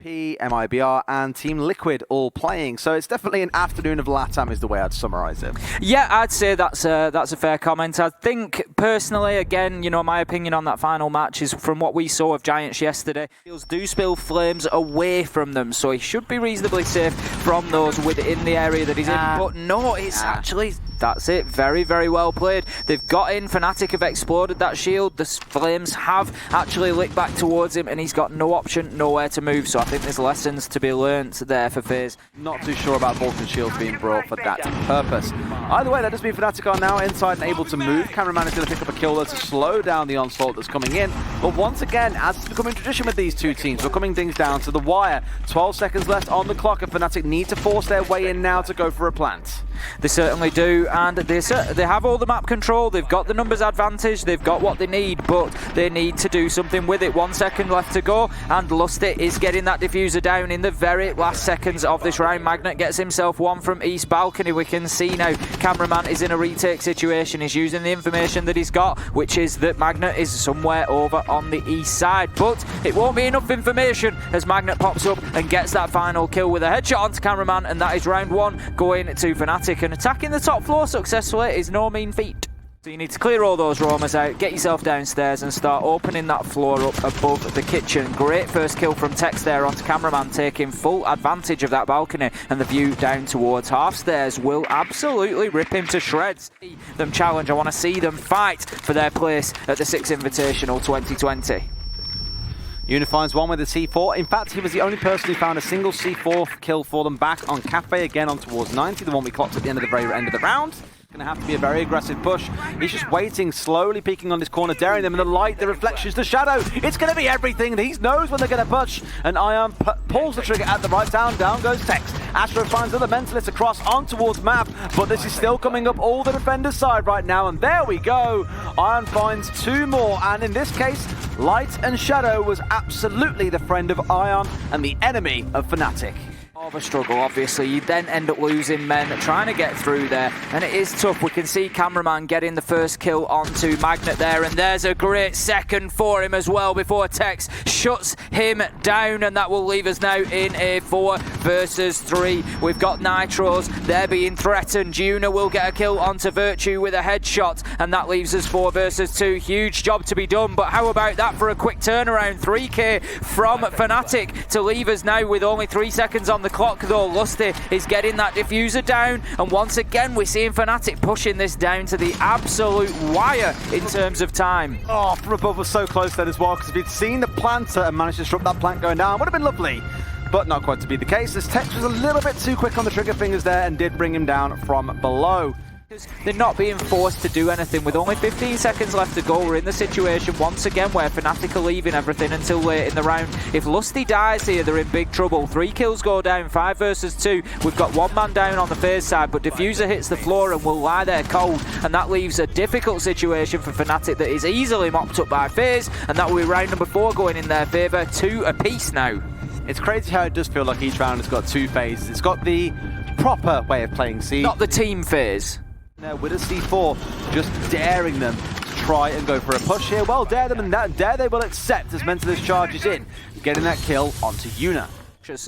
MIBR and Team Liquid all playing, so it's definitely an afternoon of LATAM is the way I'd summarize it. Yeah, I'd say that's a fair comment. I think personally, again, you know, my opinion on that final match is from what we saw of Giants yesterday, Heels do spill flames away from them, so he should be reasonably safe from those within the area that he's in. But no, it's actually, that's it, very, very well played. They've got in, FNATIC have exploded that shield, the flames have actually lit back towards him, and he's got no option, nowhere to move, so I think there's lessons to be learnt there for FaZe. Not too sure about Vulcan shields being brought for that purpose. Either way, that does mean FNATIC are now inside and able to move. Cameraman is going to pick up a kill there to slow down the onslaught that's coming in. But once again, as it's becoming tradition with these two teams, we're coming things down to the wire. 12 seconds left on the clock, and FNATIC need to force their way in now to go for a plant. They certainly do, and they have all the map control, they've got the numbers advantage, they've got what they need, but they need to do something with it. 1 second left to go, and Lusty is getting that diffuser down in the very last seconds of this round. Magnet gets himself one from East Balcony. We can see now Cameraman is in a retake situation. He's using the information that he's got, which is that Magnet is somewhere over on the east side, but it won't be enough information as Magnet pops up and gets that final kill with a headshot onto Cameraman, and that is round one going to FNATIC. And attacking the top floor successfully is no mean feat. So you need to clear all those roamers out, get yourself downstairs and start opening that floor up above the kitchen. Great first kill from Tex there onto Cameraman, taking full advantage of that balcony, and the view down towards half stairs will absolutely rip him to shreds. See them challenge, I want to see them fight for their place at the 6 Invitational 2020. Yuna finds one with a C4. In fact, he was the only person who found a single C4 kill for them back on Cafe, again on towards 90, the one we clocked at the end of the very end of the round. Going to have to be a very aggressive push. He's just waiting, slowly peeking on this corner, daring them, and the light, the reflections, the shadow. It's going to be everything. He knows when they're going to push, and Ion pulls the trigger at the right down goes Tex. Astro finds another Mentalist across on towards Map, but this is still coming up all the defender's side right now, and there we go. Ion finds 2 more, and in this case, Light and Shadow was absolutely the friend of Ion and the enemy of FNATIC. Of a struggle, obviously. You then end up losing men trying to get through there, and it is tough. We can see Cameraman getting the first kill onto Magnet there, and there's a great second for him as well before Tex shuts him down, and that will leave us now in a 4 versus 3. We've got Nitros, they're being threatened. Yuna will get a kill onto Virtue with a headshot, and that leaves us 4 versus 2. Huge job to be done, but how about that for a quick turnaround? 3k from FNATIC to leave us now with only 3 seconds on the clock, though. Lusty is getting that diffuser down, and once again we're seeing FNATIC pushing this down to the absolute wire in terms of time. Oh, from above was so close then as well, because if he'd seen the planter and managed to disrupt that plant going down, would have been lovely. But not quite to be the case, as Tex was a little bit too quick on the trigger fingers there and did bring him down from below. They're not being forced to do anything. With only 15 seconds left to go, we're in the situation once again where FNATIC are leaving everything until late in the round. If Lusty dies here, they're in big trouble. 3 kills go down, 5 versus 2. We've got 1 man down on the FaZe side, but Diffuser hits the floor and will lie there cold, and that leaves a difficult situation for FNATIC that is easily mopped up by FaZe, and that will be round number 4 going in their favour. 2 apiece now. It's crazy how it does feel like each round has got 2 phases. It's got the proper way of playing C. Not the team phase. There with a C4, just daring them to try and go for a push here. Well, dare them, and that dare they will accept as Mentalist charges in, getting that kill onto Yuna.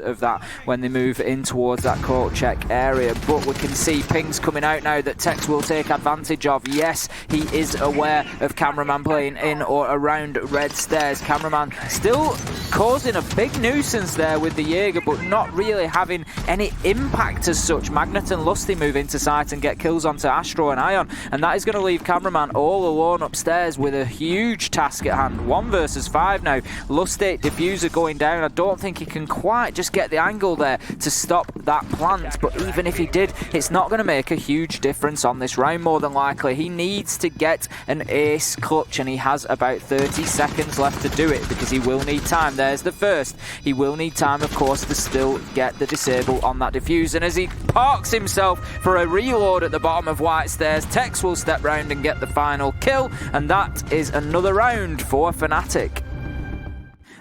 Of that when they move in towards that court check area, but we can see pings coming out now that Tex will take advantage of. Yes, he is aware of Cameraman playing in or around red stairs. Cameraman still causing a big nuisance there with the Jaeger, but not really having any impact as such. Magnet and Lusty move into sight and get kills onto Astro and Ion, and that is going to leave Cameraman all alone upstairs with a huge task at hand. 1 versus 5 now. Lusty, Diffuser going down. I don't think he can quite just get the angle there to stop that plant, but even if he did, it's not going to make a huge difference on this round. More than likely he needs to get an ace clutch, and he has about 30 seconds left to do it because he will need time. There's the first. He will need time, of course, to still get the disable on that diffuse, and as he parks himself for a reload at the bottom of white stairs, Tex will step round and get the final kill, and that is another round for FNATIC.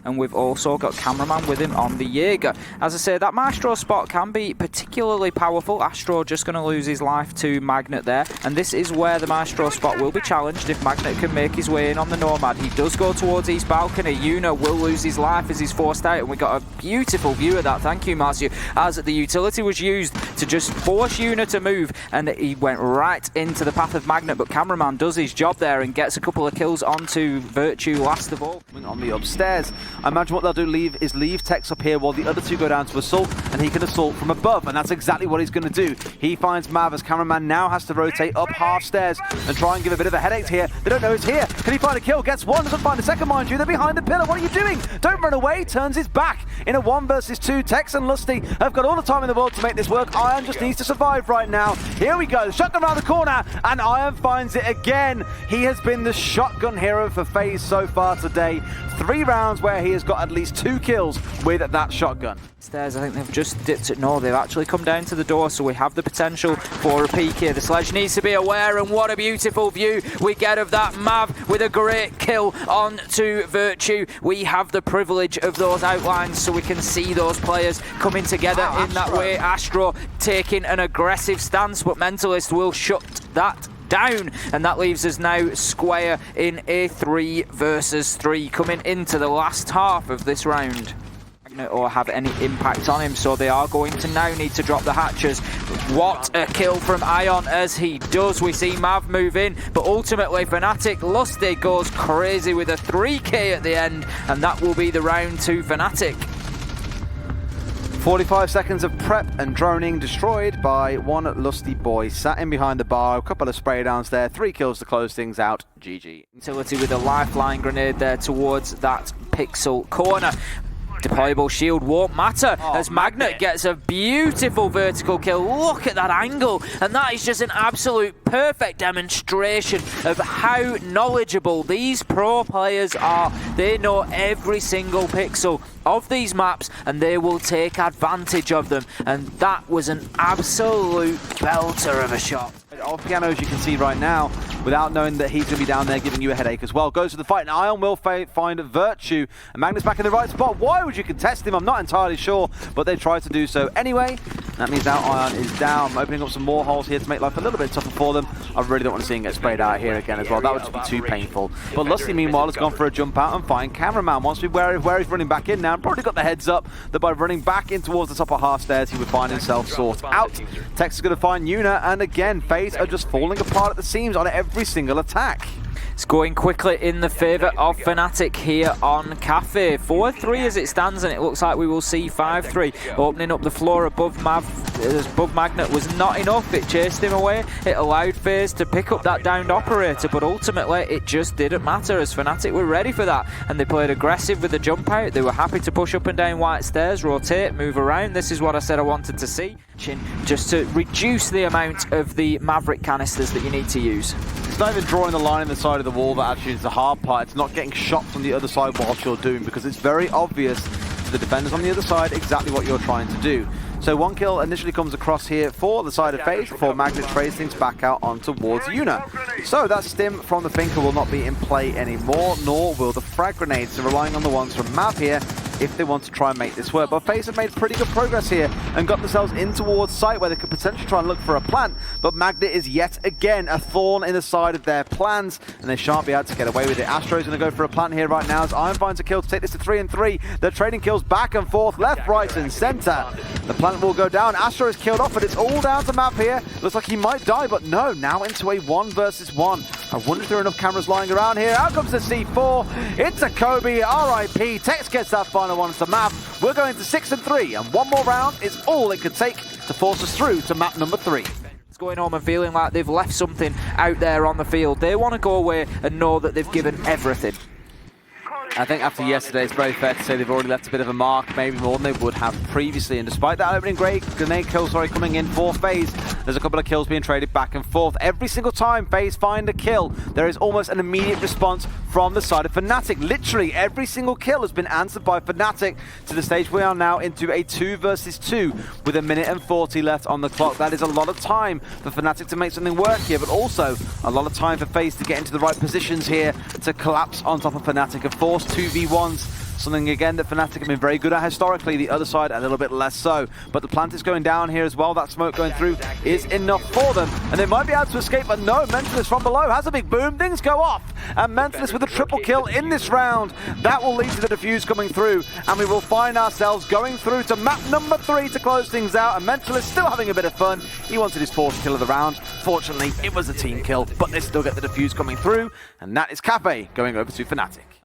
and we've also got Cameraman with him on the Jaeger. As I say, that Maestro spot can be particularly powerful. Astro just going to lose his life to Magnet there, and this is where the Maestro spot will be challenged if Magnet can make his way in on the Nomad. He does go towards East Balcony. Yuna will lose his life as he's forced out, and we got a beautiful view of that. Thank you, Marcio, as the utility was used to just force Yuna to move, and he went right into the path of Magnet, but Cameraman does his job there and gets a couple of kills onto Virtue last of all. On the upstairs, I imagine what they'll do is leave Tex up here while the other two go down to assault, and he can assault from above, and that's exactly what he's going to do. He finds Mav as Cameraman now has to rotate up half stairs and try and give a bit of a headache here. They don't know he's here. Can he find a kill? Gets one, doesn't find a second, mind you. They're behind the pillar. What are you doing? Don't run away. Turns his back in a 1 versus 2. Tex and Lusty have got all the time in the world to make this work. Iron just needs to survive right now. Here we go. Shotgun around the corner, and Iron finds it again. He has been the shotgun hero for FaZe so far today. 3 rounds where he has got at least 2 kills with that shotgun. Stairs, I think they've just dipped it. No, they've actually come down to the door, so we have the potential for a peek here. The Sledge needs to be aware, and what a beautiful view we get of that Mav with a great kill on to Virtue. We have the privilege of those outlines, so we can see those players coming together in that way. Astro taking an aggressive stance, but Mentalist will shut that down, and that leaves us now square in a 3 versus 3 coming into the last half of this round. Or have any impact on him, so they are going to now need to drop the hatches. What a kill from Ion as he does. We see Mav move in, but ultimately FNATIC Lusty goes crazy with a 3k at the end, and that will be the round to FNATIC. 45 seconds of prep and droning destroyed by one Lusty boy. Sat in behind the bar, a couple of spray downs there, 3 kills to close things out. GG. Utility with a lifeline grenade there towards that pixel corner. Deployable shield won't matter as Magnet gets a beautiful vertical kill. Look at that angle, and that is just an absolute perfect demonstration of how knowledgeable these pro players are. They know every single pixel of these maps, and they will take advantage of them, and that was an absolute belter of a shot. Off piano, as you can see right now, without knowing that he's going to be down there giving you a headache as well. Goes to the fight, and Ion will find Virtue, and Magnus back in the right spot. Why would you contest him? I'm not entirely sure, but they tried to do so anyway. That means now Ion is down, opening up some more holes here to make life a little bit tougher for them. I really don't want to see him get sprayed out here again as well. That would just be too painful. But Lusty, meanwhile, has gone for a jump out and find Cameraman. Wants to be where he's running back in now. Probably got the heads up that by running back in towards the top of half stairs, he would find himself sort out. Tex is going to find Yuna, and again, FaZe are just falling apart at the seams on every single attack. It's going quickly in the favour of FNATIC here on Cafe. 4-3 as it stands, and it looks like we will see 5-3. Opening up the floor above Magnet was not enough. It chased him away. It allowed FaZe to pick up that downed operator, but ultimately it just didn't matter as FNATIC were ready for that, and they played aggressive with the jump out. They were happy to push up and down white stairs, rotate, move around. This is what I said I wanted to see, just to reduce the amount of the Maverick canisters that you need to use. It's not even drawing the line in the side of the wall that actually is the hard part. It's not getting shot from the other side whilst you're doing, because it's very obvious to the defenders on the other side exactly what you're trying to do. So 1 kill initially comes across here for the side of FaZe before Magnet trades things back out on towards Yuna. So that stim from the Finker will not be in play anymore, nor will the frag grenades. So relying on the ones from Mav here if they want to try and make this work. But FaZe have made pretty good progress here and got themselves in towards site where they could potentially try and look for a plant. But Magnet is yet again a thorn in the side of their plans, and they shan't be able to get away with it. Astro's going to go for a plant here right now as Iron finds a kill to take this to 3-3. They're trading kills back and forth, left, right, and center. The plant will go down. Astro is killed off, but it's all down to Mav here. Looks like he might die, but no, now into a 1 versus 1. I wonder if there are enough cameras lying around here. Out comes the C4. It's a Kobe. RIP. Tex gets that final one to Mav. We're going to 6-3, and 1 more round is all it could take to force us through to map number 3. It's going home and feeling like they've left something out there on the field. They want to go away and know that they've given everything. I think after yesterday, it's very fair to say they've already left a bit of a mark, maybe more than they would have previously. And despite that opening grenade kill coming in for FaZe, there's a couple of kills being traded back and forth. Every single time FaZe find a kill, there is almost an immediate response from the side of FNATIC. Literally every single kill has been answered by FNATIC to the stage we are now into a 2 versus 2 with 1 minute and 40 left on the clock. That is a lot of time for FNATIC to make something work here, but also a lot of time for FaZe to get into the right positions here to collapse on top of FNATIC and force 2v1s Something again that FNATIC have been very good at historically, the other side a little bit less so. But the plant is going down here as well, that smoke going through is enough for them. And they might be able to escape, but no, Mentalist from below has a big boom, things go off. And Mentalist with a triple kill in this round. That will lead to the defuse coming through, and we will find ourselves going through to map number 3 to close things out. And Mentalist still having a bit of fun. He wanted his 4th kill of the round. Fortunately, it was a team kill, but they still get the defuse coming through, and that is Cafe going over to FNATIC.